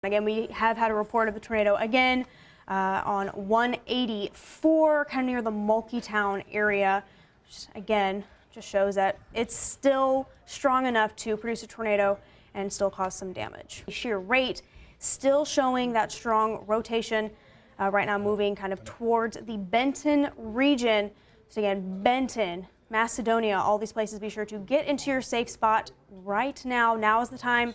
Again, we have had a report of a tornado again on 184, kind of near the Mulkeytown area. Which, again, just shows that it's still strong enough to produce a tornado and still cause some damage. Shear rate still showing that strong rotation right now, moving kind of towards the Benton region. So again, Benton, Macedonia, all these places, be sure to get into your safe spot right now. Now is the time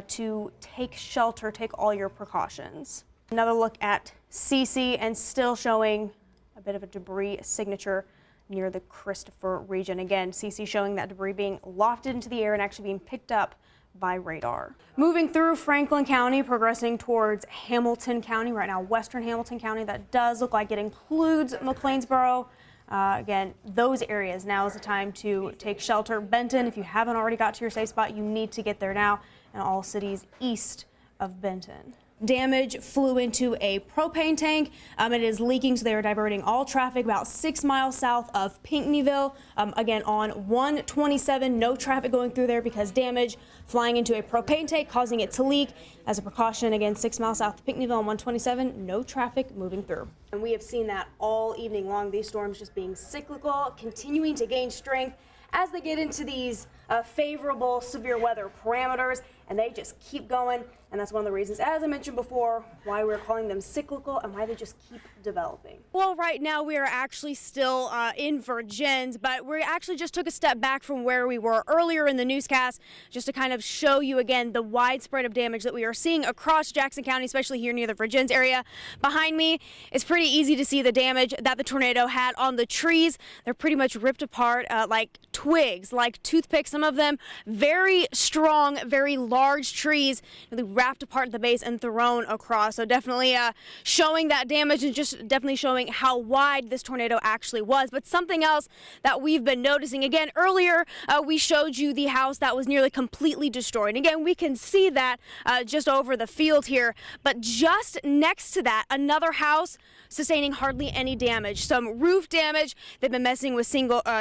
to take shelter, take all your precautions. Another look at CC, and still showing a bit of a debris signature near the Christopher region. Again, CC showing that debris being lofted into the air and actually being picked up by radar. Moving through Franklin County, progressing towards Hamilton County. Right now, western Hamilton County, that does look like it includes McLeansboro. Again, those areas, now is the time to take shelter. Benton, if you haven't already got to your safe spot, you need to get there now, and all cities east of Benton. Damage flew into a propane tank. It is leaking, so they are diverting all traffic about 6 miles south of Pinckneyville. Again, on 127, no traffic going through there because damage flying into a propane tank, causing it to leak. As a precaution, again, 6 miles south of Pinckneyville on 127, no traffic moving through. And we have seen that all evening long, these storms just being cyclical, continuing to gain strength as they get into these favorable severe weather parameters, and they just keep going. And that's one of the reasons, as I mentioned before, why we're calling them cyclical and why they just keep developing. Well, right now we are actually still in Virgins, but we actually just took a step back from where we were earlier in the newscast, just to kind of show you again the widespread of damage that we are seeing across Jackson County, especially here near the Virgins area. Behind me, it's pretty easy to see the damage that the tornado had on the trees. They're pretty much ripped apart like twigs, like toothpicks, some of them. Very strong, very large trees, really wrapped apart at the base and thrown across. So definitely showing that damage, and just definitely showing how wide this tornado actually was. But something else that we've been noticing, again, earlier we showed you the house that was nearly completely destroyed. And again, we can see that just over the field here, but just next to that, another house sustaining hardly any damage. Some roof damage. They've been messing with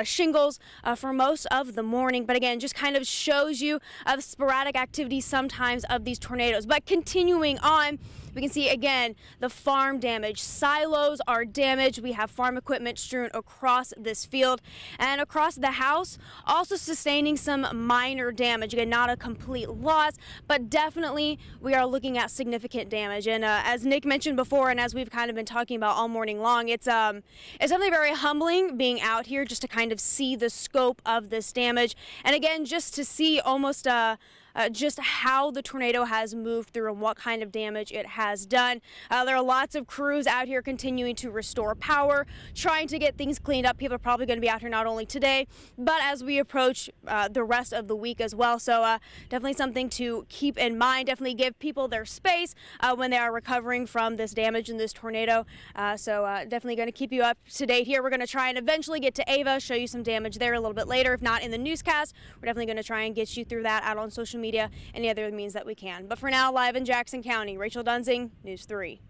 shingles for most of the morning, but again, just kind of shows you of sporadic activity sometimes of these tornadoes. But continuing on, we can see again the farm damage. Silos are damaged. We have farm equipment strewn across this field, and across the house also sustaining some minor damage. Again, not a complete loss, but definitely we are looking at significant damage. And as Nick mentioned before, and as we've kind of been talking about all morning long, it's definitely very humbling being out here just to kind of see the scope of this damage, and again just to see almost just how the tornado has moved through and what kind of damage it has done. There are lots of crews out here continuing to restore power, trying to get things cleaned up. People are probably going to be out here not only today, but as we approach the rest of the week as well. So definitely something to keep in mind. Definitely give people their space when they are recovering from this damage in this tornado. Definitely going to keep you up to date here. We're going to try and eventually get to Ava, show you some damage there a little bit later. If not in the newscast, we're definitely going to try and get you through that out on social media, any other means that we can. But for now, live in Jackson County, Rachel Dunzing, News 3.